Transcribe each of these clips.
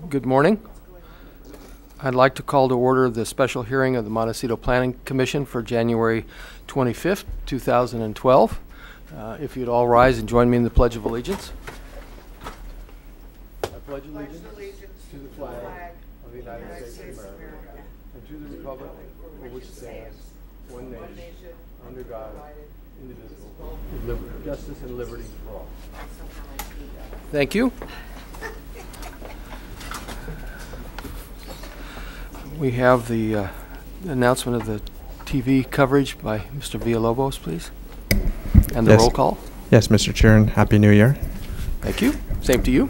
Good morning. I'd like to call to order the special hearing of the Montecito Planning Commission for January 25th, 2012. If you'd all rise and join me in the Pledge of Allegiance. I pledge allegiance to the flag of the United States of America and to the republic for which it stands, one nation, under God, indivisible, with liberty, justice and liberty for all. Thank you. We have the announcement of the TV coverage by Mr. Villalobos, please. And the roll call. Yes, Mr. Chair, and Happy New Year. Thank you. Same to you.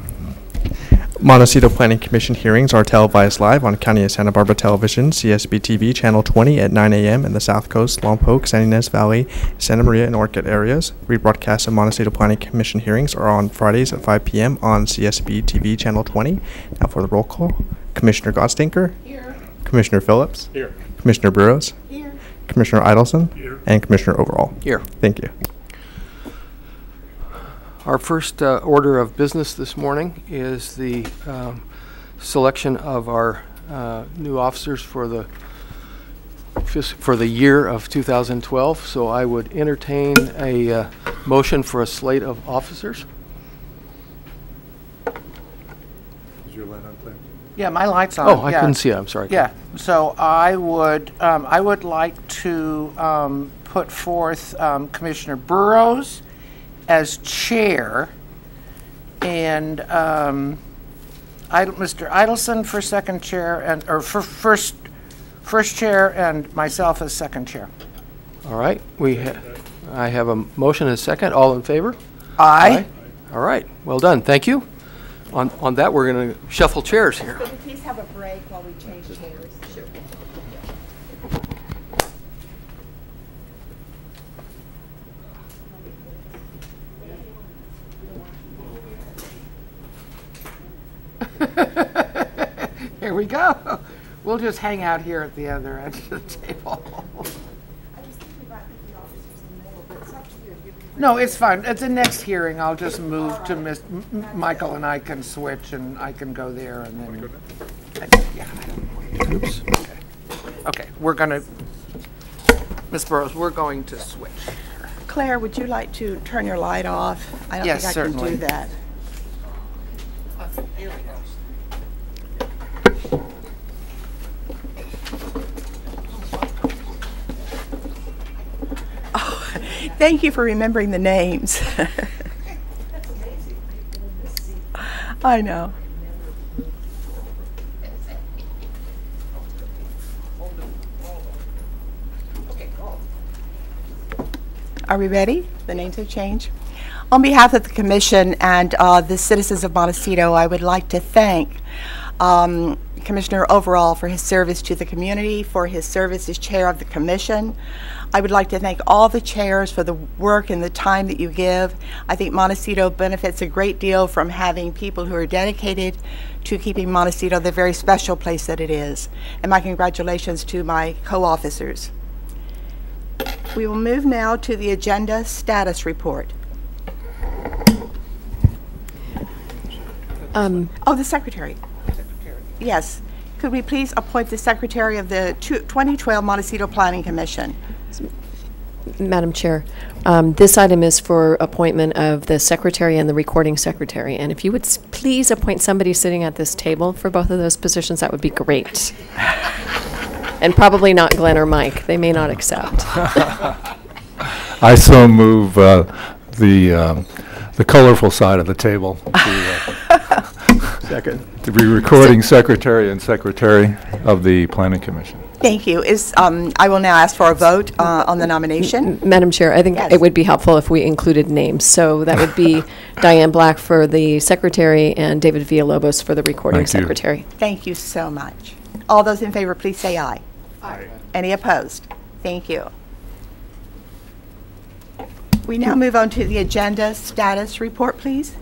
Montecito Planning Commission hearings are televised live on County of Santa Barbara Television, CSB TV, Channel 20 at 9 a.m. in the South Coast, Lompoc, San Ynez Valley, Santa Maria, and Orchid areas. Rebroadcasts of Montecito Planning Commission hearings are on Fridays at 5 p.m. on CSB TV, Channel 20. Now for the roll call. Commissioner Godstinker. Here. Commissioner Phillips. Here. Commissioner Burrows. Here. Commissioner Idelson. Here. And Commissioner Overall. Here. Thank you. Our first order of business this morning is the selection of our new officers for the year of 2012. So I would entertain a motion for a slate of officers. Is your light on, Claire? Yeah, my light's on. Oh, I couldn't see it. I'm sorry. Yeah, so I would like to put forth Commissioner Burrows as chair, and Mr. Idelson for second chair, and or for first chair, and myself as second chair. All right. I have a motion and a second. All in favor? Aye. All right. Well done. Thank you. On that, we're going to shuffle chairs here. Could we please have a break while we change chairs? Sure. Here we go. We'll just hang out here at the other end of the table. I was thinking about the officers in the middle, but it's up to you. No, it's fine. At the next hearing, I'll just move to Michael, and I can switch, and I can go there, and then. Yeah, I don't know. Oops. Okay, we're gonna, Ms. Burrows, we're going to switch. Claire, would you like to turn your light off? I don't Yes, think I certainly. can do that. Oh, thank you for remembering the names. I know. Are we ready? The names have changed. On behalf of the Commission and the citizens of Montecito, I would like to thank Commissioner Overall for his service to the community, for his service as chair of the Commission. I would like to thank all the chairs for the work and the time that you give. I think Montecito benefits a great deal from having people who are dedicated to keeping Montecito the very special place that it is. And my congratulations to my co-officers. We will move now to the agenda status report. Oh, the secretary. Yes. Could we please appoint the secretary of the 2012 Montecito Planning Commission? Madam Chair, this item is for appointment of the secretary and the recording secretary. And if you would please appoint somebody sitting at this table for both of those positions, that would be great. And probably not Glenn or Mike. They may not accept. I so move the colorful side of the table Second. to be recording secretary and secretary of the Planning Commission. Thank you. I will now ask for a vote on the nomination. Madam Chair, I think Yes. it would be helpful if we included names. So that would be Diane Black for the secretary and David Villalobos for the recording Thank you. secretary. Thank you so much. All those in favor, please say aye. Aye. Any opposed? Thank you. We now move on to the agenda status report, please.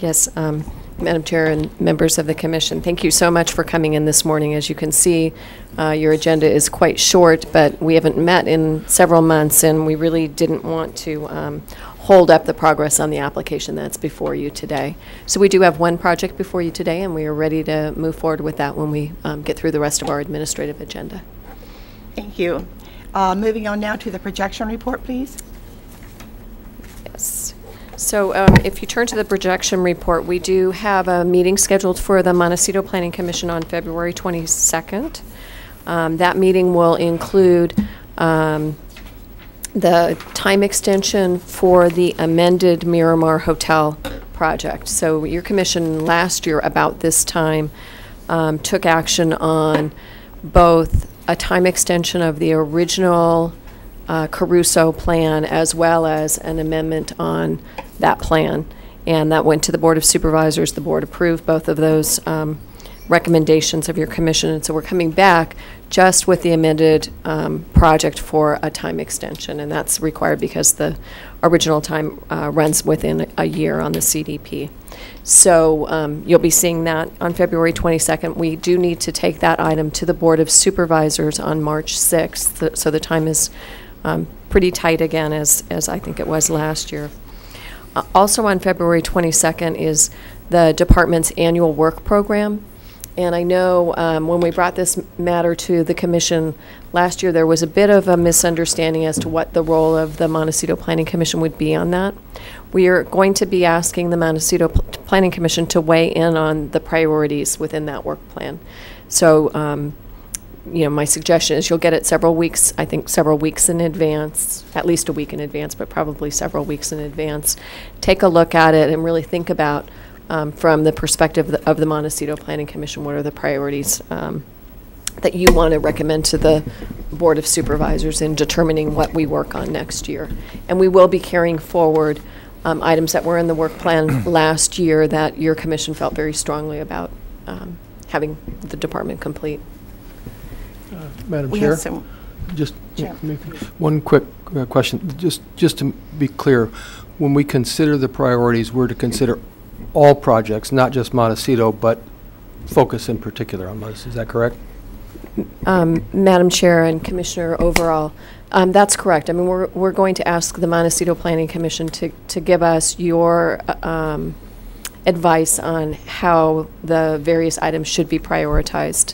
Yes, Madam Chair and members of the Commission, thank you so much for coming in this morning. As you can see, your agenda is quite short, but we haven't met in several months, and we really didn't want to hold up the progress on the application that's before you today. So we do have one project before you today, and we are ready to move forward with that when we get through the rest of our administrative agenda. Thank you. Moving on now to the projection report, please. Yes. So if you turn to the projection report, we do have a meeting scheduled for the Montecito Planning Commission on February 22nd. That meeting will include the time extension for the amended Miramar Hotel project. So your commission last year about this time took action on both a time extension of the original Caruso plan as well as an amendment on that plan. And that went to the Board of Supervisors. The board approved both of those recommendations of your commission. And so we're coming back just with the amended project for a time extension. And that's required because the original time runs within a year on the CDP. So you'll be seeing that on February 22nd. We do need to take that item to the Board of Supervisors on March 6th. So the time is pretty tight again, as I think it was last year. Also on February 22nd is the department's annual work program. And I know when we brought this matter to the commission last year, there was a bit of a misunderstanding as to what the role of the Montecito Planning Commission would be on that. We are going to be asking the Montecito Planning Commission to weigh in on the priorities within that work plan. So, you know, my suggestion is you'll get it several weeks, I think several weeks in advance, at least a week in advance, but probably several weeks in advance. Take a look at it and really think about from the perspective of the Montecito Planning Commission, what are the priorities that you want to recommend to the Board of Supervisors in determining what we work on next year. And we will be carrying forward items that were in the work plan last year that your commission felt very strongly about having the department complete. Madam We Chair, have some. just Sure. one quick question. Just to be clear, when we consider the priorities, we're to consider all projects, not just Montecito, but focus in particular on Montecito. Is that correct? Madam Chair and Commissioner overall, that's correct. I mean, we're going to ask the Montecito Planning Commission to give us your advice on how the various items should be prioritized,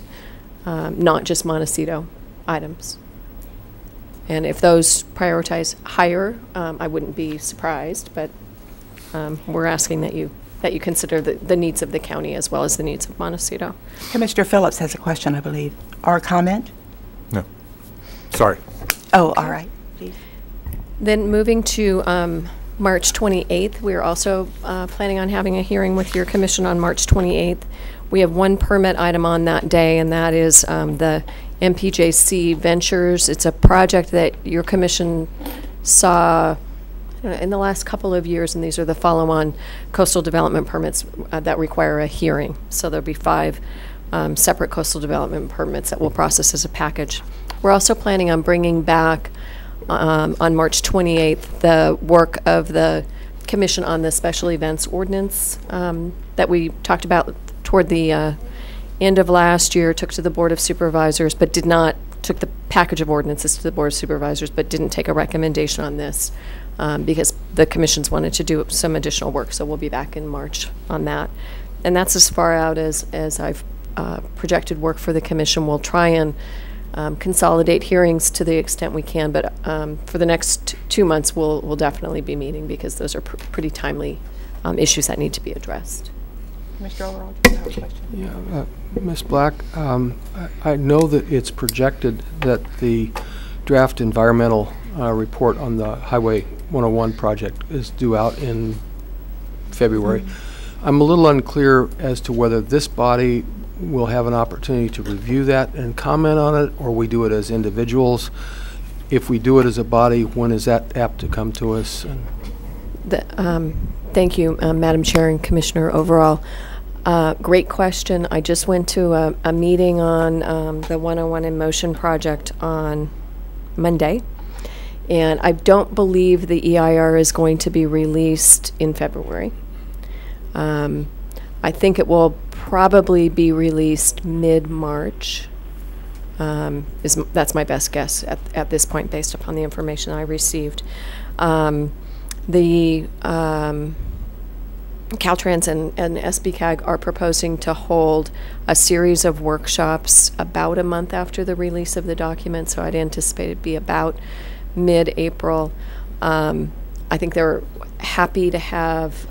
not just Montecito items. And if those prioritize higher, I wouldn't be surprised, but we're asking that you consider the needs of the county as well as the needs of Montecito. Commissioner Phillips has a question, I believe, or a comment? No. Sorry. Oh, all right. Please. Then moving to March 28th, we're also planning on having a hearing with your commission on March 28th. We have one permit item on that day, and that is the MPJC Ventures. It's a project that your commission saw in the last couple of years, and these are the follow-on coastal development permits that require a hearing. So there'll be 5 separate coastal development permits that we'll process as a package. We're also planning on bringing back on March 28th the work of the commission on the special events ordinance that we talked about toward the end of last year, took to the Board of Supervisors, but took the package of ordinances to the Board of Supervisors, but didn't take a recommendation on this. Because the commissions wanted to do some additional work, so we'll be back in March on that. And that's as far out as I've projected work for the commission. We'll try and consolidate hearings to the extent we can, but for the next 2 months we'll definitely be meeting because those are pretty timely issues that need to be addressed. Mr. Overall, do you have a question? Yeah, Ms. Black, I know that it's projected that the draft environmental report on the Highway 101 project is due out in February. I'm a little unclear as to whether this body will have an opportunity to review that and comment on it, or we do it as individuals. If we do it as a body, when is that apt to come to us? Thank you, Madam Chair and Commissioner Overall. Great question. I just went to a meeting on the 101 in Motion project on Monday, and I don't believe the EIR is going to be released in February. I think it will probably be released mid-March. That's my best guess at this point based upon the information I received. The Caltrans and SBCAG are proposing to hold a series of workshops about a month after the release of the document, so I'd anticipate it'd be about mid-April. I think they're happy to have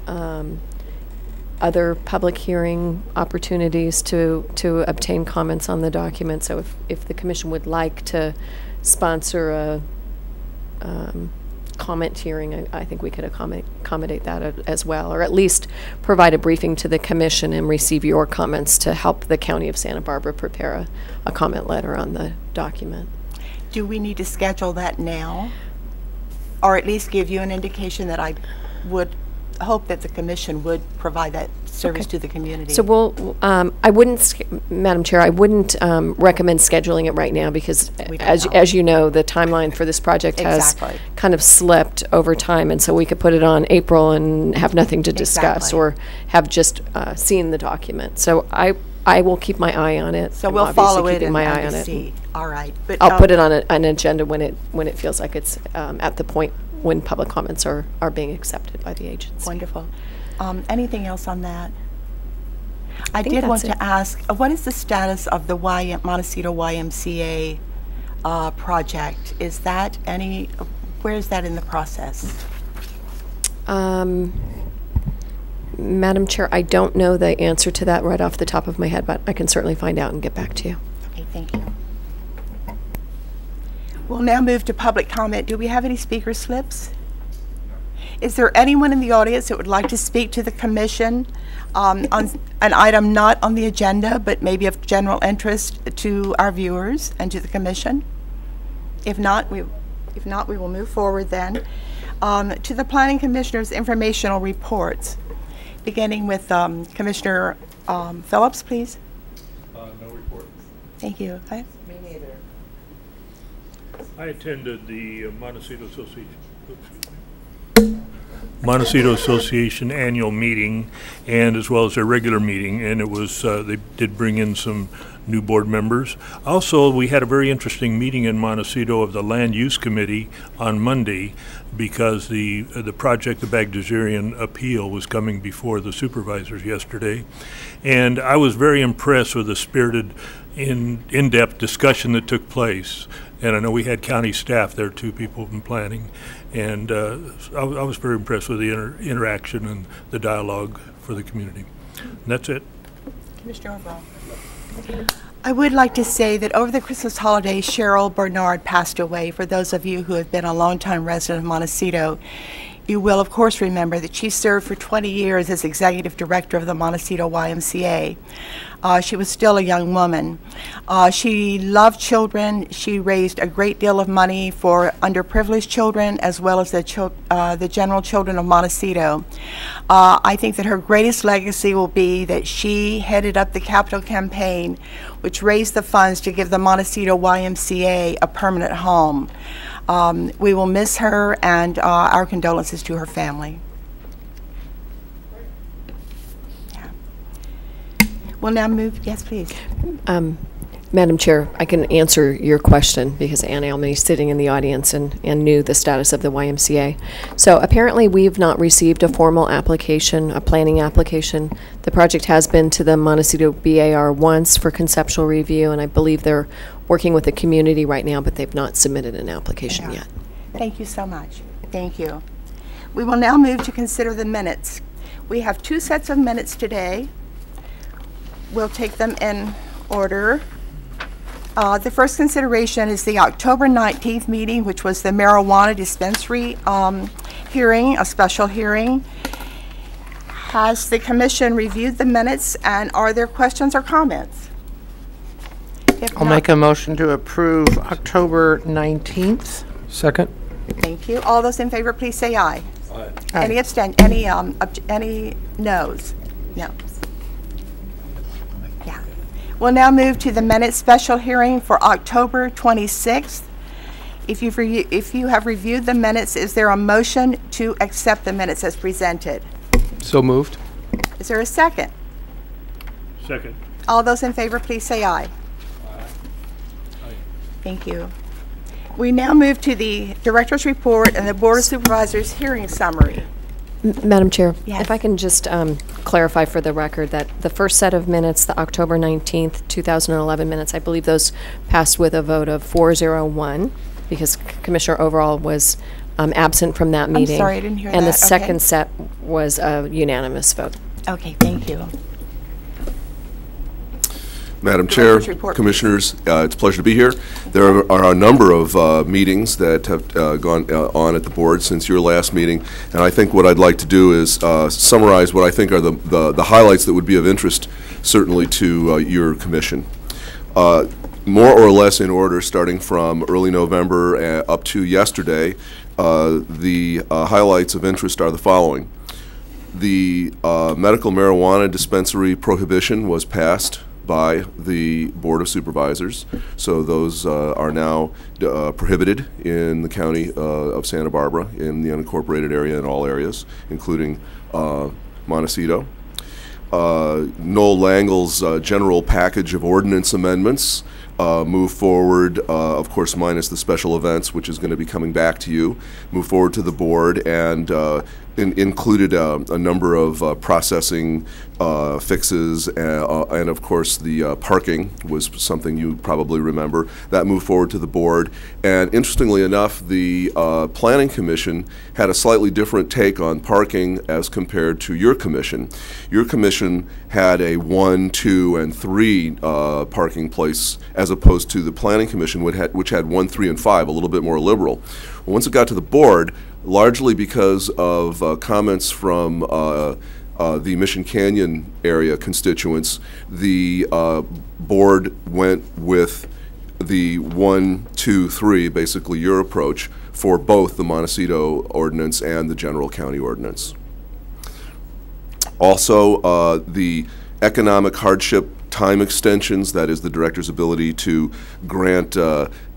other public hearing opportunities to obtain comments on the document. So if the commission would like to sponsor a comment hearing, I think we could accommodate that as well, or at least provide a briefing to the commission and receive your comments to help the County of Santa Barbara prepare a comment letter on the document. Do we need to schedule that now? Or at least give you an indication that I would hope that the commission would provide that service to the community? So we'll, I wouldn't, Madam Chair, I wouldn't recommend scheduling it right now because as you know, the timeline for this project has kind of slipped over time, and so we could put it on April and have nothing to discuss or have just seen the document. So I will keep my eye on it. So we'll follow it and see. All right. But I'll put it on an agenda when it feels like it's at the point when public comments are being accepted by the agency. Wonderful. Anything else on that? I did want to ask, what is the status of the Montecito YMCA project? Is that where is that in the process? Madam Chair, I don't know the answer to that right off the top of my head, but I can certainly find out and get back to you. Okay, thank you. We'll now move to public comment. Do we have any speaker slips? Is there anyone in the audience that would like to speak to the commission on an item not on the agenda, but maybe of general interest to our viewers and to the commission? If not, we will move forward then to the Planning Commissioner's informational reports. Beginning with Commissioner Phillips, please. No report. Thank you. Okay. Me neither. I attended the Montecito Association annual meeting, and as well as their regular meeting, and it was they did bring in some new board members. Also, we had a very interesting meeting in Montecito of the Land Use Committee on Monday, because the project, the Bagdasarian appeal, was coming before the supervisors yesterday, and I was very impressed with the spirited, in-depth discussion that took place. And I know we had county staff there, 2 people from planning, and I was very impressed with the interaction and the dialogue for the community. And that's it. Commissioner Overall. I would like to say that over the Christmas holidays, Cheryl Bernard passed away. For those of you who have been a longtime resident of Montecito, you will, of course, remember that she served for 20 years as executive director of the Montecito YMCA. She was still a young woman. She loved children. She raised a great deal of money for underprivileged children as well as the general children of Montecito. I think that her greatest legacy will be that she headed up the capital campaign, which raised the funds to give the Montecito YMCA a permanent home. We will miss her, and our condolences to her family. Yeah. We'll now move. Yes, please. Madam Chair, I can answer your question because Anna Elman is sitting in the audience and knew the status of the YMCA. So apparently we've not received a formal application, a planning application. The project has been to the Montecito BAR once for conceptual review, and I believe they're working with the community right now, but they've not submitted an application yet. Thank you so much. Thank you. We will now move to consider the minutes. We have 2 sets of minutes today. We'll take them in order. The first consideration is the October 19th meeting, which was the marijuana dispensary hearing, a special hearing. Has the commission reviewed the minutes, and are there questions or comments? I'll make a motion to approve October 19th. Second. Thank you. All those in favor, please say aye. Aye. Any noes? No. Yeah. We'll now move to the minutes special hearing for October 26th. If you have reviewed the minutes, is there a motion to accept the minutes as presented? So moved. Is there a second? Second. All those in favor, please say aye. Thank you. We now move to the Director's Report and the Board of Supervisors hearing summary. Madam Chair, Yes. if I can just clarify for the record that the first set of minutes, the October 19th, 2011 minutes, I believe those passed with a vote of 401 because Commissioner Overall was absent from that meeting. sorry, I didn't hear And that. the Okay. second set was a unanimous vote. Okay, thank you. Madam Chair, Director's report, Commissioners, it's a pleasure to be here. There are a number of meetings that have gone on at the board since your last meeting, and I think what I'd like to do is summarize what I think are the highlights that would be of interest, certainly to your commission. More or less in order, starting from early November up to yesterday, the highlights of interest are the following. The medical marijuana dispensary prohibition was passed by the Board of Supervisors. So those are now prohibited in the county of Santa Barbara, in the unincorporated area, in all areas, including Montecito. Noel Langle's general package of ordinance amendments move forward, of course minus the special events, which is going to be coming back to you, move forward to the board, and included a number of processing fixes, and of course the parking was something you probably remember. That moved forward to the board, and interestingly enough, the Planning Commission had a slightly different take on parking as compared to your commission. Your commission had a 1, 2, and 3 parking place, as opposed to the Planning Commission, which had 1, 3, and 5, a little bit more liberal. Once it got to the board, largely because of comments from the Mission Canyon area constituents, the board went with the 1, 2, 3, basically your approach, for both the Montecito ordinance and the general county ordinance. Also, the economic hardship time extensions, that is the director's ability to grant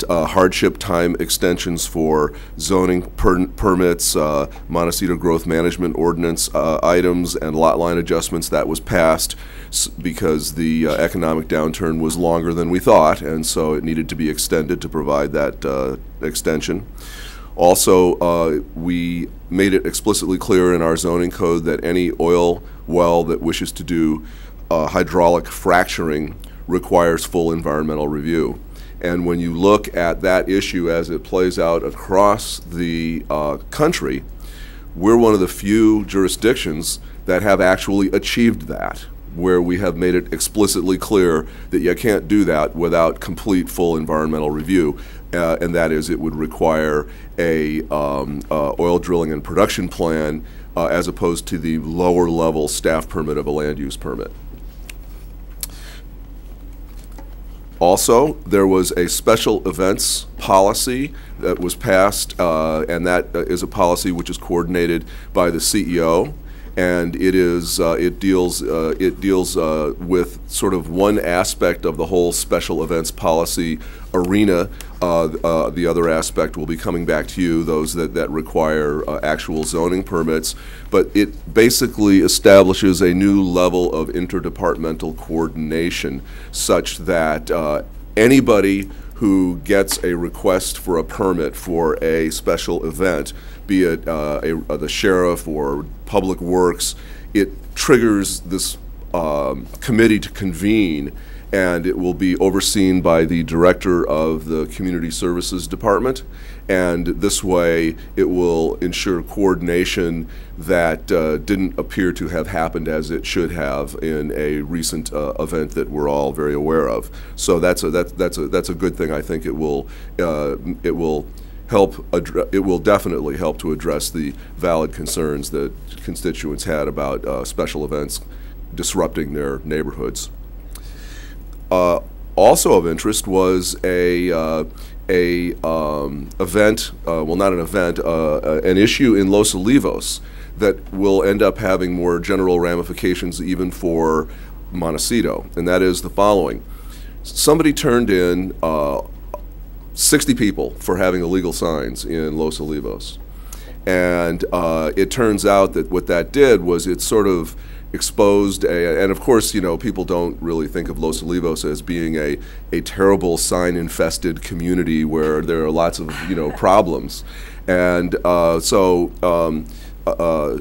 hardship time extensions for zoning permits, Montecito growth management ordinance items, and lot line adjustments, that was passed because the economic downturn was longer than we thought, and so it needed to be extended to provide that extension. Also, we made it explicitly clear in our zoning code that any oil well that wishes to do hydraulic fracturing requires full environmental review. And when you look at that issue as it plays out across the country, we're one of the few jurisdictions that have actually achieved that, where we have made it explicitly clear that you can't do that without complete full environmental review, and that is it would require a oil drilling and production plan as opposed to the lower level staff permit of a land use permit. Also, there was a special events policy that was passed, and that is a policy which is coordinated by the CEO, and it deals with sort of one aspect of the whole special events policy arena. The other aspect will be coming back to you, those that require actual zoning permits. But it basically establishes a new level of interdepartmental coordination such that anybody who gets a request for a permit for a special event, be it the sheriff or public works, it triggers this committee to convene, and it will be overseen by the director of the Community Services Department. And this way, it will ensure coordination that didn't appear to have happened as it should have in a recent event that we're all very aware of. So that's a good thing. I think it will help. It will definitely help to address the valid concerns that constituents had about special events disrupting their neighborhoods. Also of interest was an issue in Los Olivos that will end up having more general ramifications even for Montecito, and that is the following. Somebody turned in 60 people for having illegal signs in Los Olivos. And it turns out that what that did was it sort of exposed and of course, you know, people don't really think of Los Olivos as being a terrible sign-infested community where there are lots of, you know, problems. And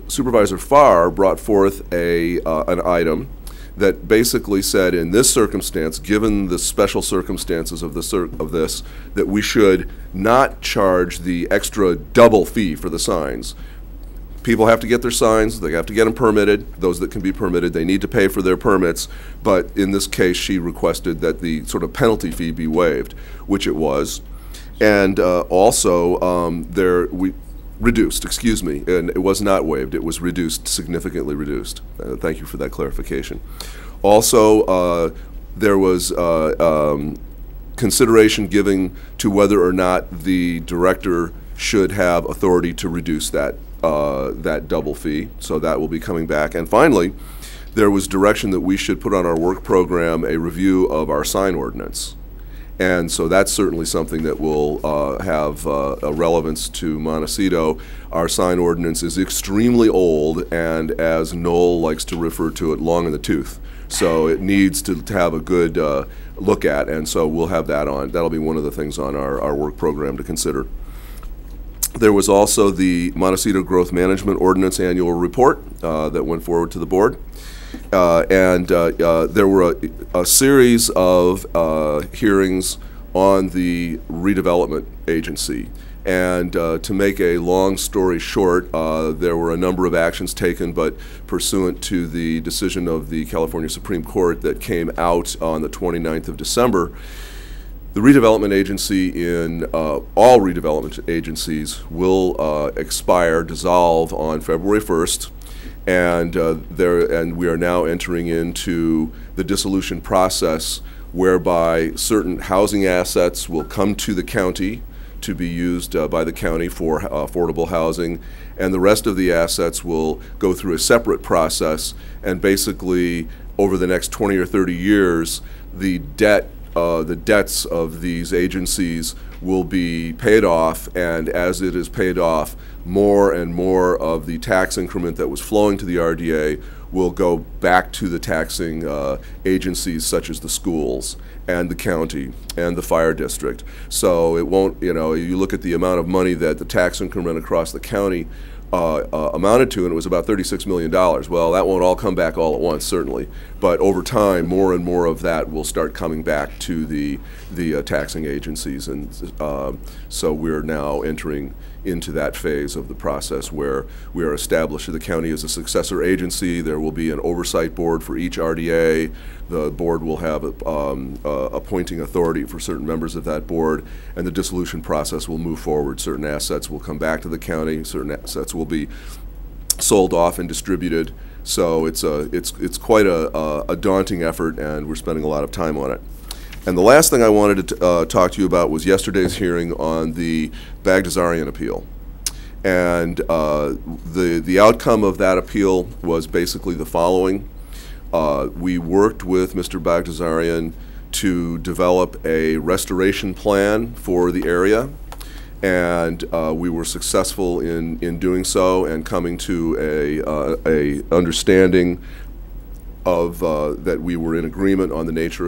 Supervisor Farr brought forth an item that basically said, in this circumstance, given the special circumstances of this, that we should not charge the extra double fee for the signs. People have to get their signs, they have to get them permitted. Those that can be permitted, they need to pay for their permits. But in this case, she requested that the sort of penalty fee be waived, which it was. And reduced, excuse me, and it was not waived, it was reduced, significantly reduced. Thank you for that clarification. Also, there was consideration given to whether or not the director should have authority to reduce that double fee, so that will be coming back. And finally, there was direction that we should put on our work program a review of our sign ordinance. And so that's certainly something that will have a relevance to Montecito. Our sign ordinance is extremely old, and as Noel likes to refer to it, long in the tooth. So it needs to have a good look at, and so we'll have that on. That'll be one of the things on our work program to consider. There was also the Montecito Growth Management Ordinance Annual Report that went forward to the board. There were a series of hearings on the redevelopment agency. And to make a long story short, there were a number of actions taken, but pursuant to the decision of the California Supreme Court that came out on the 29th of December, the redevelopment agency in all redevelopment agencies will dissolve on February 1st. And we are now entering into the dissolution process, whereby certain housing assets will come to the county to be used by the county for affordable housing, and the rest of the assets will go through a separate process. And basically, over the next 20 or 30 years, the debts of these agencies will be paid off, and as it is paid off, more and more of the tax increment that was flowing to the RDA will go back to the taxing agencies such as the schools and the county and the fire district. So it won't, you know, you look at the amount of money that the tax increment across the county amounted to, and it was about $36 million. Well, that won't all come back all at once, certainly, but over time, more and more of that will start coming back to the taxing agencies, and so we're now entering into that phase of the process where we are established. The county is a successor agency. There will be an oversight board for each RDA. The board will have appointing authority for certain members of that board, and the dissolution process will move forward. Certain assets will come back to the county. Certain assets will be sold off and distributed. So it's quite a daunting effort, and we're spending a lot of time on it. And the last thing I wanted to talk to you about was yesterday's hearing on the Bagdasarian appeal. And the outcome of that appeal was basically the following. We worked with Mr. Bagdasarian to develop a restoration plan for the area, and we were successful in doing so and coming to a understanding of that we were in agreement on the nature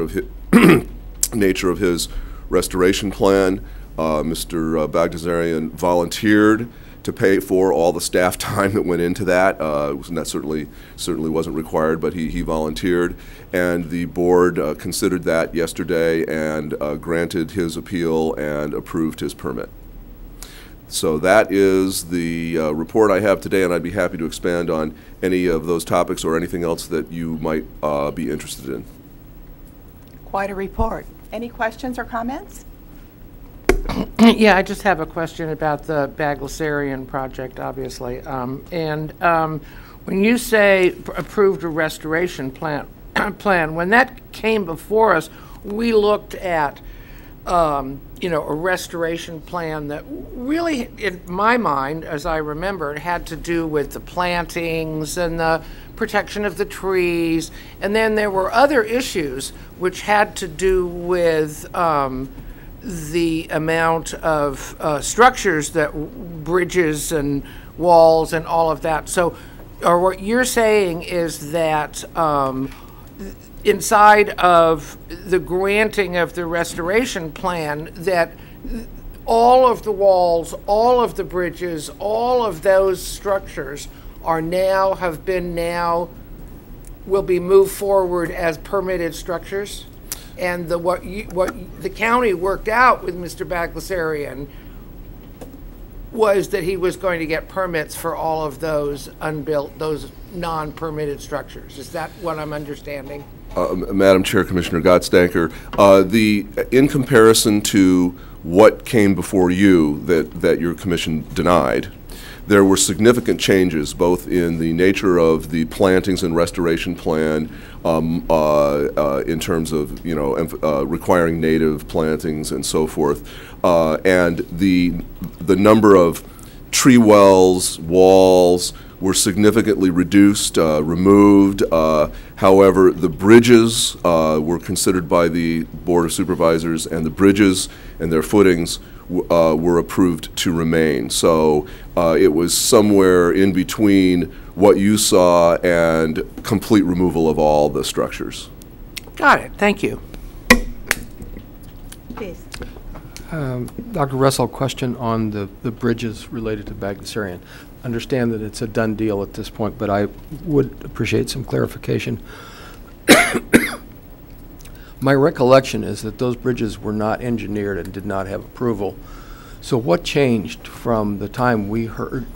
of his restoration plan. Mr. Bagdasarian volunteered to pay for all the staff time that went into that. That certainly wasn't required, but he volunteered, and the board considered that yesterday and granted his appeal and approved his permit. So that is the report I have today, and I'd be happy to expand on any of those topics or anything else that you might be interested in. Quite a report. Any questions or comments? Yeah, I just have a question about the Bagdasarian project, obviously. When you say approved a restoration plan, when that came before us, we looked at a restoration plan that really, in my mind, as I remember, it had to do with the plantings and the protection of the trees, and then there were other issues which had to do with the amount of structures, that bridges and walls and all of that. So or what you're saying is that inside of the granting of the restoration plan, that all of the walls, all of the bridges, all of those structures are now, will be moved forward as permitted structures? And what the county worked out with Mr. Bagdasarian was that he was going to get permits for all of those unbuilt, those non-permitted structures. Is that what I'm understanding? Madam Chair, Commissioner Gottstanker, in comparison to what came before you that your commission denied, there were significant changes both in the nature of the plantings and restoration plan, in terms of requiring native plantings and so forth, and the number of tree wells, walls were significantly reduced, removed. However, the bridges were considered by the Board of Supervisors, and the bridges and their footings were approved to remain. So it was somewhere in between what you saw and complete removal of all the structures. Got it. Thank you. Please. Dr. Russell, question on the bridges related to Bagdasarian. Understand that it's a done deal at this point, but I would appreciate some clarification. My recollection is that those bridges were not engineered and did not have approval. So what changed from the time we heard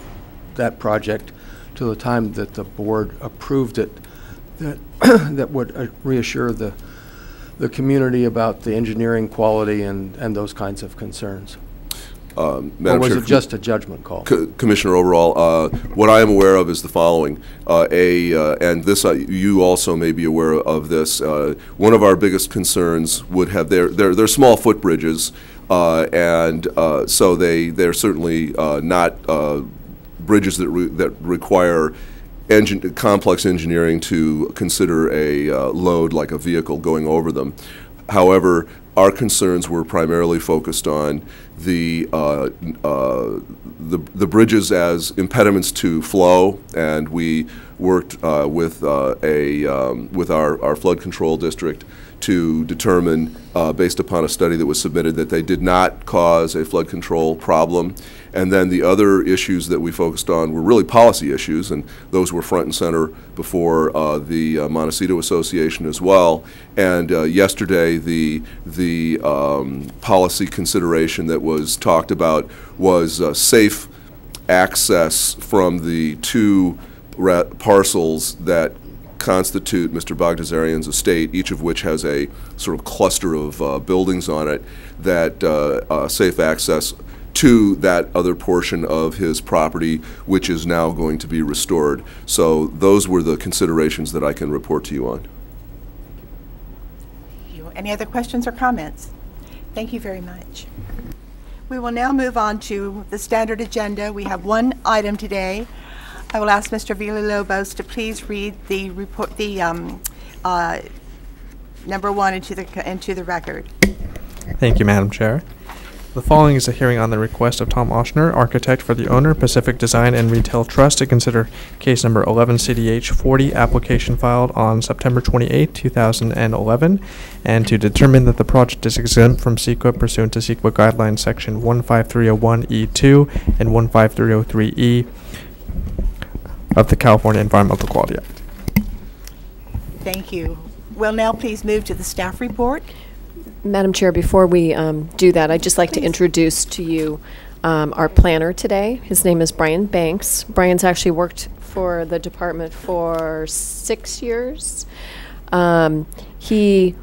that project to the time that the board approved it that that would reassure the community about the engineering quality and those kinds of concerns? Or was it just a judgment call? Commissioner Overall, what I am aware of is the following, and this you also may be aware of this. One of our biggest concerns would have they're small footbridges, and so they're certainly not bridges that require complex engineering to consider a load like a vehicle going over them. However, our concerns were primarily focused on the bridges as impediments to flow, and we worked with our flood control district to determine, based upon a study that was submitted, that they did not cause a flood control problem. And then the other issues that we focused on were really policy issues, and those were front and center before the Montecito Association as well. And yesterday, the policy consideration that was talked about was safe access from the two parcels that constitute Mr. Bagdasarian's estate, each of which has a sort of cluster of buildings on it, that safe access to that other portion of his property, which is now going to be restored. So those were the considerations that I can report to you on. Any other questions or comments? Thank you very much. We will now move on to the standard agenda. We have one item today. I will ask Mr. Villalobos to please read the report, the number one into the record. Thank you, Madam Chair. The following is a hearing on the request of Tom Oshner, architect for the owner, Pacific Design and Retail Trust, to consider case number 11 CDH 40, application filed on September 28, 2011, and to determine that the project is exempt from CEQA pursuant to CEQA guidelines section 15301E2 and 15303E of the California Environmental Quality Act. Thank you. We'll now please move to the staff report. Madam Chair, before we do that, I'd just like to introduce to you our planner today. His name is Brian Banks. Brian's actually worked for the department for 6 years. His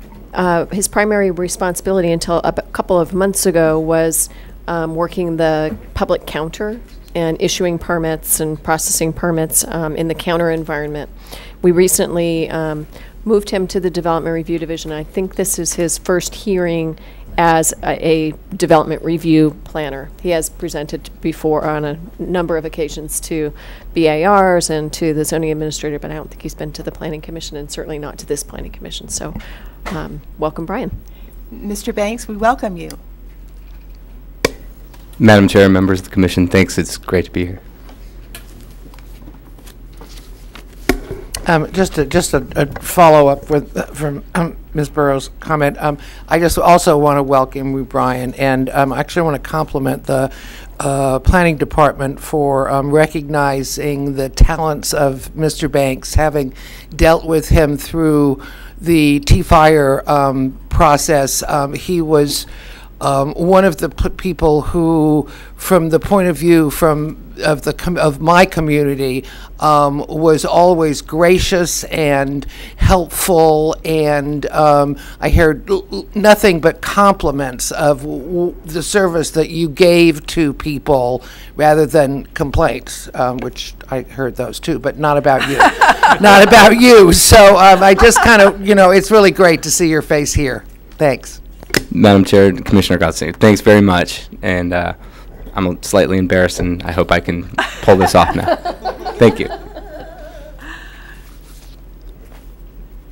primary responsibility until a couple of months ago was working the public counter and issuing permits and processing permits in the counter environment. We recently moved him to the Development Review Division. I think this is his first hearing as a development review planner. He has presented before on a number of occasions to BARs and to the zoning administrator, but I don't think he's been to the Planning Commission, and certainly not to this Planning Commission. So welcome, Brian. Mr. Banks, we welcome you. Madam Chair, members of the Commission, thanks. It's great to be here. Just a follow-up from Ms. Burrows' comment. I just also want to welcome you, Brian, and actually want to compliment the Planning Department for recognizing the talents of Mr. Banks, having dealt with him through the T-Fire process. He was one of the people who, from the point of view of my community, was always gracious and helpful, and I heard nothing but compliments of the service that you gave to people rather than complaints, which I heard those too, but not about you. Not about you. So I just kind of, it's really great to see your face here. Thanks. Madam Chair, Commissioner Godson, thanks very much. And I'm slightly embarrassed, and I hope I can pull this off now. Thank you.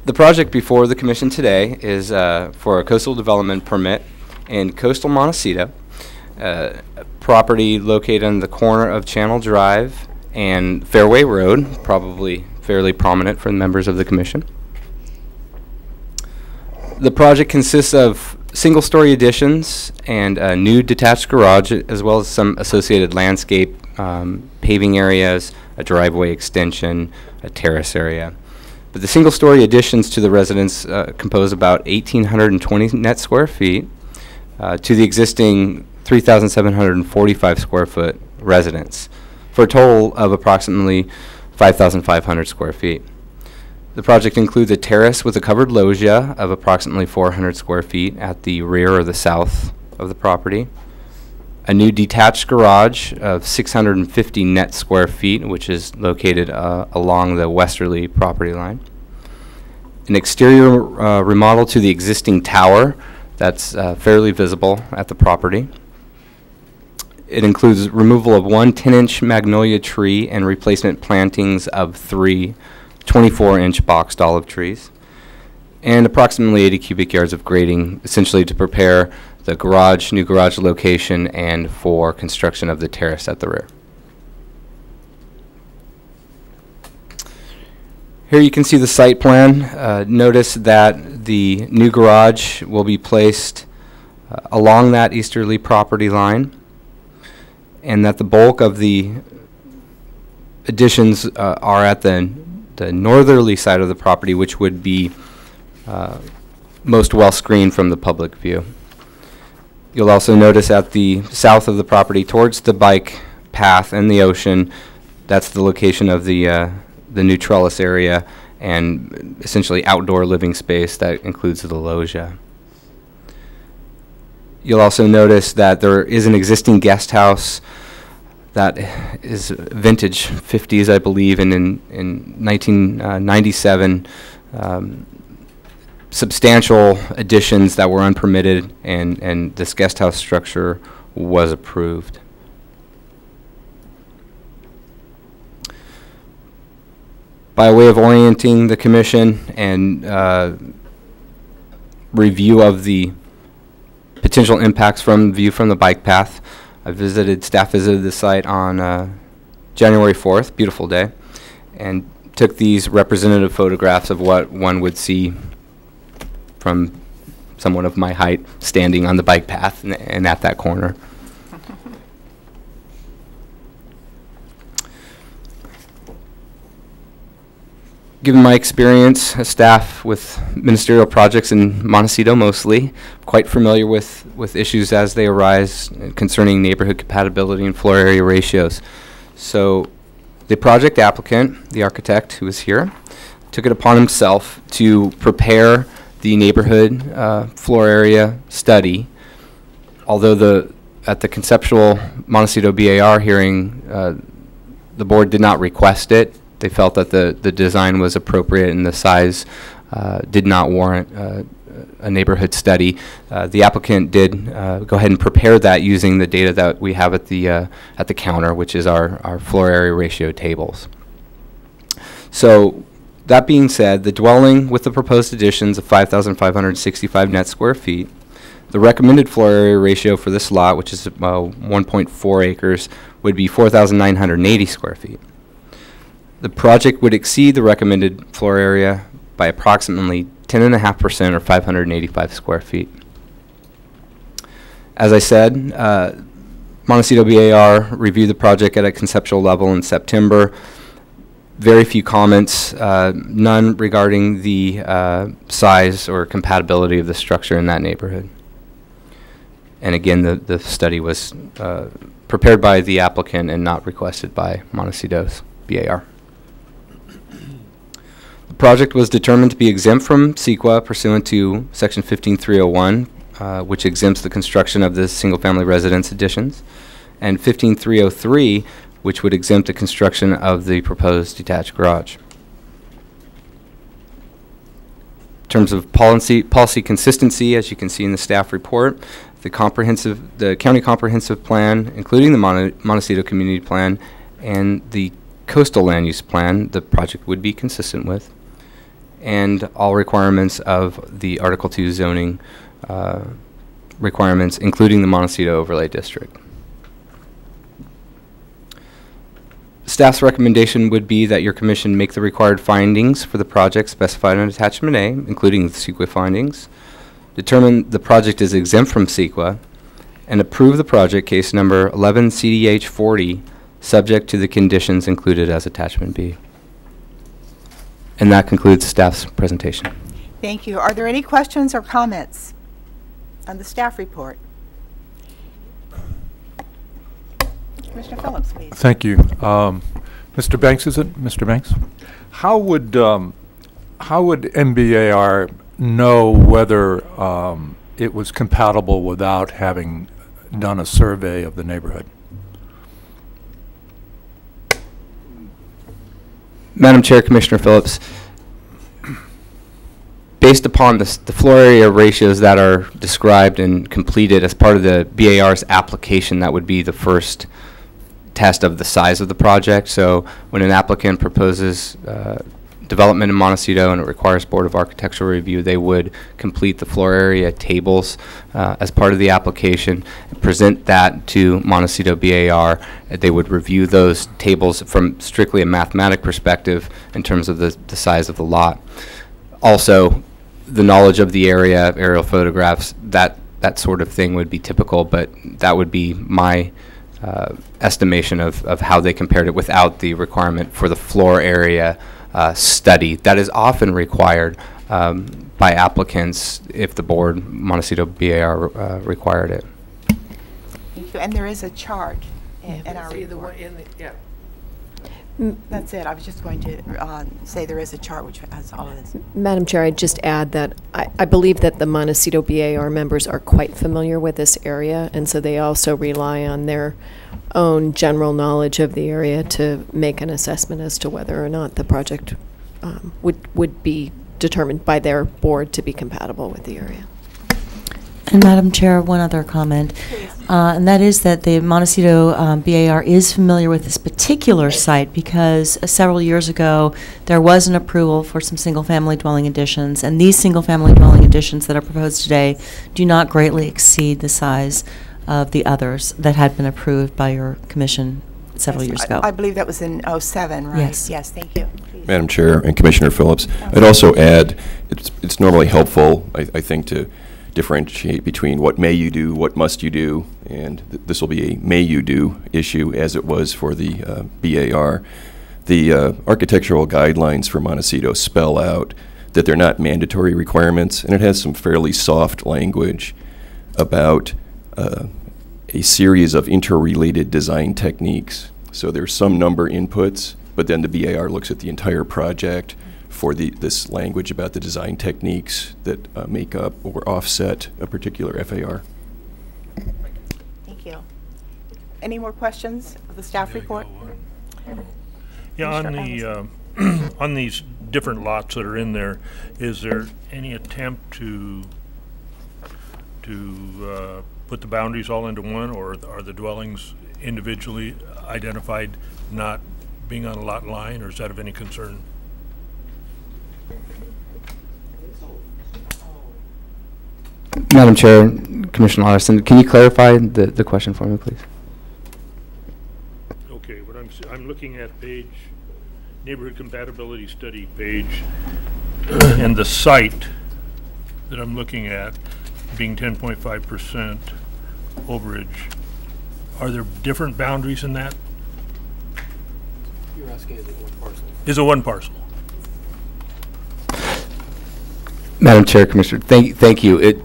The project before the Commission today is for a coastal development permit in coastal Montecito, property located on the corner of Channel Drive and Fairway Road, probably fairly prominent for the members of the Commission. The project consists of single-story additions and a new detached garage, as well as some associated landscape, paving areas, a driveway extension, a terrace area. But the single-story additions to the residence compose about 1,820 net square feet to the existing 3,745 square foot residence, for a total of approximately 5,500 square feet. The project includes a terrace with a covered loggia of approximately 400 square feet at the rear or the south of the property, a new detached garage of 650 net square feet, which is located along the westerly property line, an exterior remodel to the existing tower that's fairly visible at the property. It includes removal of one 10-inch magnolia tree and replacement plantings of 3 24-inch boxed olive trees, and approximately 80 cubic yards of grading, essentially to prepare the new garage location and for construction of the terrace at the rear. Here you can see the site plan. Notice that the new garage will be placed along that easterly property line, and that the bulk of the additions are at the northerly side of the property, which would be most well screened from the public view. You'll also notice at the south of the property towards the bike path and the ocean, that's the location of the new trellis area and essentially outdoor living space that includes the loggia. You'll also notice that there is an existing guest house that is vintage 50s, I believe, and in 1997, substantial additions that were unpermitted, and this guest house structure was approved. By way of orienting the Commission and review of the potential impacts from view from the bike path, staff visited the site on January 4th, beautiful day, and took these representative photographs of what one would see from someone of my height standing on the bike path and at that corner. Given my experience as staff with ministerial projects in Montecito mostly, quite familiar with issues as they arise concerning neighborhood compatibility and floor area ratios. So the project applicant, the architect who is here, took it upon himself to prepare the neighborhood floor area study. Although at the conceptual Montecito BAR hearing, the board did not request it. They felt that the design was appropriate and the size did not warrant a neighborhood study. The applicant did go ahead and prepare that using the data that we have at the counter, which is our floor area ratio tables. So that being said, the dwelling with the proposed additions of 5,565 net square feet, the recommended floor area ratio for this lot, which is 1.4 acres, would be 4,980 square feet. The project would exceed the recommended floor area by approximately 10.5% or 585 square feet. As I said, Montecito BAR reviewed the project at a conceptual level in September. Very few comments, none regarding the size or compatibility of the structure in that neighborhood. And again, the study was prepared by the applicant and not requested by Montecito's BAR. The project was determined to be exempt from CEQA pursuant to Section 15301, which exempts the construction of the single-family residence additions, and 15303, which would exempt the construction of the proposed detached garage. In terms of policy consistency, as you can see in the staff report, the county comprehensive plan, including the Montecito community plan and the coastal land use plan, the project would be consistent with, and all requirements of the Article 2 zoning requirements, including the Montecito overlay district. Staff's recommendation would be that your commission make the required findings for the project specified in Attachment A, including the CEQA findings, determine the project is exempt from CEQA, and approve the project case number 11 CDH 40, subject to the conditions included as Attachment B. And that concludes staff's presentation. Thank you. Are there any questions or comments on the staff report? Commissioner Phillips, please. Thank you. Mr. Banks, is it? Mr. Banks? How would MBAR know whether it was compatible without having done a survey of the neighborhood? Madam Chair, Commissioner Phillips, based upon the floor area ratios that are described and completed as part of the BAR's application, that would be the first test of the size of the project. So when an applicant proposes development in Montecito and it requires Board of Architectural Review, they would complete the floor area tables as part of the application and present that to Montecito BAR. They would review those tables from strictly a mathematic perspective in terms of the size of the lot. Also, the knowledge of the area, aerial photographs, that sort of thing would be typical, but that would be my estimation of how they compared it without the requirement for the floor area study that is often required by applicants if the board, Montecito BAR, required it. Thank you. And there is a chart in our report. That's it. I was just going to say there is a chart which has all of this. Madam Chair, I'd just add that I believe that the Montecito BAR members are quite familiar with this area, and so they also rely on their own general knowledge of the area to make an assessment as to whether or not the project would be determined by their board to be compatible with the area. And Madam Chair, one other comment, and that is that the Montecito BAR is familiar with this particular site because several years ago there was an approval for some single-family dwelling additions, and these single-family dwelling additions that are proposed today do not greatly exceed the size of the others that had been approved by your commission several years ago. I believe that was in '07, right? Yes. Yes, thank you. Please. Madam Chair and Commissioner Phillips, I'd also add it's normally helpful, I think, to differentiate between what may you do, what must you do, and this will be a may you do issue as it was for the BAR. The architectural guidelines for Montecito spell out that they're not mandatory requirements, and it has some fairly soft language about a series of interrelated design techniques. So there's some number inputs, but then the BAR looks at the entire project for this language about the design techniques that make up or offset a particular FAR. Thank you. Any more questions of the staff report? Yeah, on the on these different lots that are in there, is there any attempt to put the boundaries all into one, or are the dwellings individually identified, not being on a lot line, or is that of any concern? Madam Chair, Commissioner Larson, can you clarify the question for me, please? Okay, what I'm looking at page neighborhood compatibility study page and the site that I'm looking at being 10.5% overage, are there different boundaries in that? You're asking, is it one parcel? Is it one parcel? Madam Chair, Commissioner, thank you.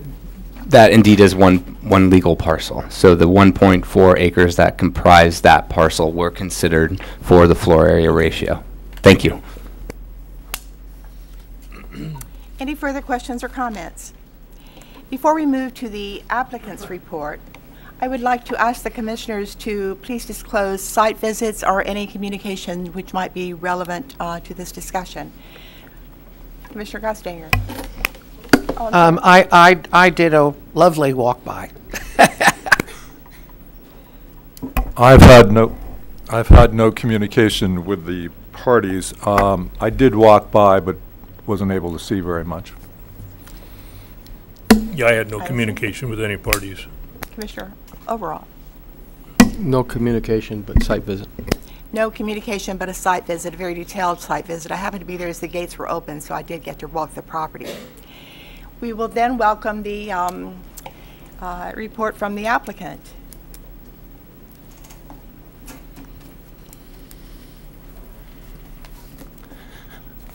That indeed is one legal parcel. So the 1.4 acres that comprise that parcel were considered for the floor area ratio. Thank you. Any further questions or comments? Before we move to the applicant's report, I would like to ask the commissioners to please disclose site visits or any communication which might be relevant to this discussion. Commissioner Gostinger. Oh, I did a lovely walk by. I've had no communication with the parties. I did walk by, but wasn't able to see very much. Yeah, I had no communication with any parties. Commissioner, overall. No communication, but site visit. No communication, but a site visit, a very detailed site visit. I happened to be there as the gates were open, so I did get to walk the property. We will then welcome the report from the applicant.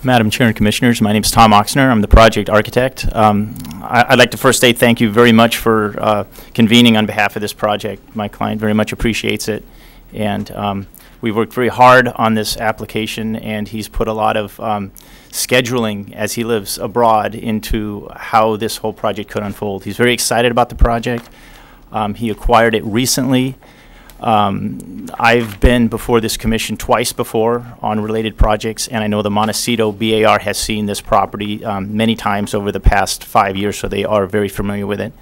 Madam Chair and Commissioners, my name is Tom Oxner. I'm the project architect. I'd like to first say thank you very much for convening on behalf of this project. My client very much appreciates it. And we worked very hard on this application, and he's put a lot of scheduling as he lives abroad into how this whole project could unfold. He's very excited about the project. He acquired it recently. I've been before this commission twice before on related projects, and I know the Montecito BAR has seen this property many times over the past 5 years, so they are very familiar with it.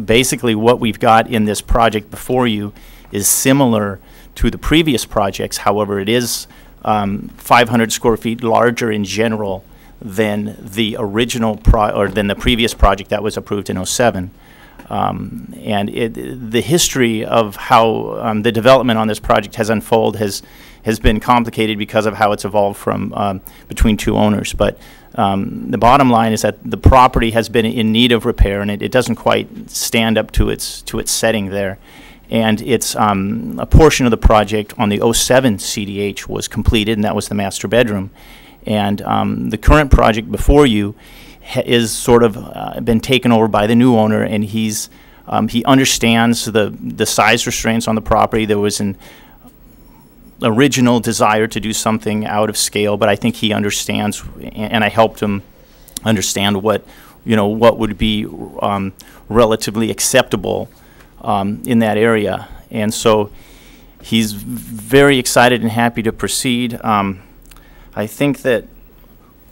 Basically, what we've got in this project before you is similar to the previous projects. However, it is 500 square feet larger in general than the original than the previous project that was approved in '07. And the history of how the development on this project has unfolded has been complicated because of how it's evolved from between two owners. But the bottom line is that the property has been in need of repair, and it doesn't quite stand up to its setting there. And it's a portion of the project on the '07 CDH was completed, and that was the master bedroom. And the current project before you is sort of been taken over by the new owner, and he understands the size restraints on the property. There was an original desire to do something out of scale, but I think he understands, and I helped him understand what would be relatively acceptable in that area. And so he's very excited and happy to proceed. I think that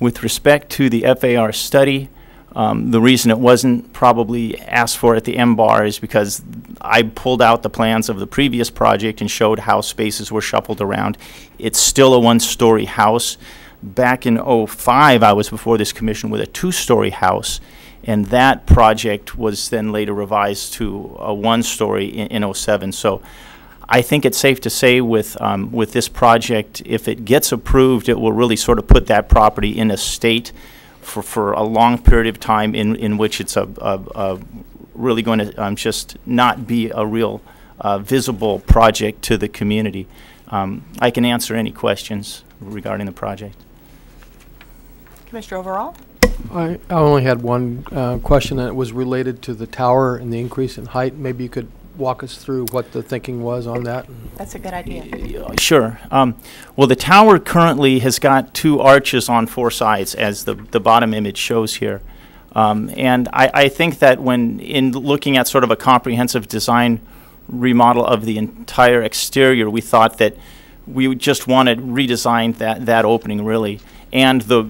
with respect to the FAR study, the reason it wasn't probably asked for at the MBAR is because I pulled out the plans of the previous project and showed how spaces were shuffled around. It's still a one-story house. Back in '05, I was before this commission with a two-story house, and that project was then later revised to a one-story in '07. So I think it's safe to say with this project, if it gets approved, it will really sort of put that property in a state for a long period of time in which it's really going to just not be a real visible project to the community. I can answer any questions regarding the project. Commissioner Overall? I only had one question, and it was related to the tower and the increase in height. Maybe you could walk us through what the thinking was on that. That's a good idea. Sure. Well, the tower currently has got 2 arches on 4 sides, as the bottom image shows here. And I think that when in looking at sort of a comprehensive design remodel of the entire exterior, we thought that we would just want to redesign that opening, really, and the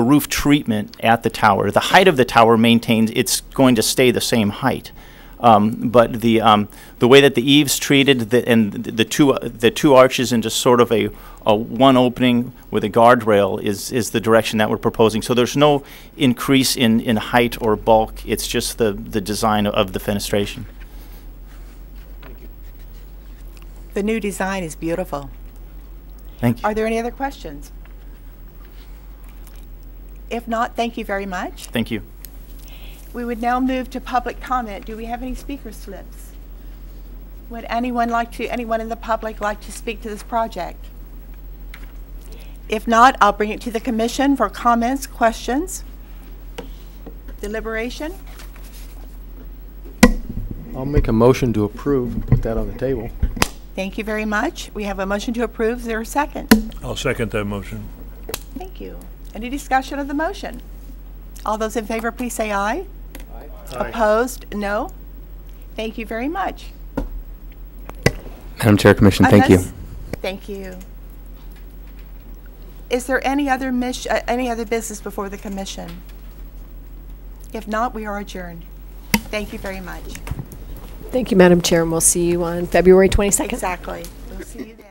roof treatment at the tower. The height of the tower maintains, it's going to stay the same height. But the way that the eaves treated and the two arches into sort of a one opening with a guardrail is the direction that we're proposing. So there's no increase in height or bulk. It's just the design of the fenestration. The new design is beautiful. Thank you. Are there any other questions? If not, thank you very much. Thank you. We would now move to public comment. Do we have any speaker slips? Would anyone in the public like to speak to this project? If not, I'll bring it to the commission for comments, questions, deliberation. I'll make a motion to approve and put that on the table. Thank you very much. We have a motion to approve. Is there a second? I'll second that motion. Thank you. Any discussion of the motion? All those in favor, please say aye. Aye. Opposed? No. Thank you very much. Madam Chair, Commission, thank you. Thank you. Is there any other business before the commission? If not, we are adjourned. Thank you very much. Thank you, Madam Chair, and we'll see you on February 22nd. Exactly. We'll see you then.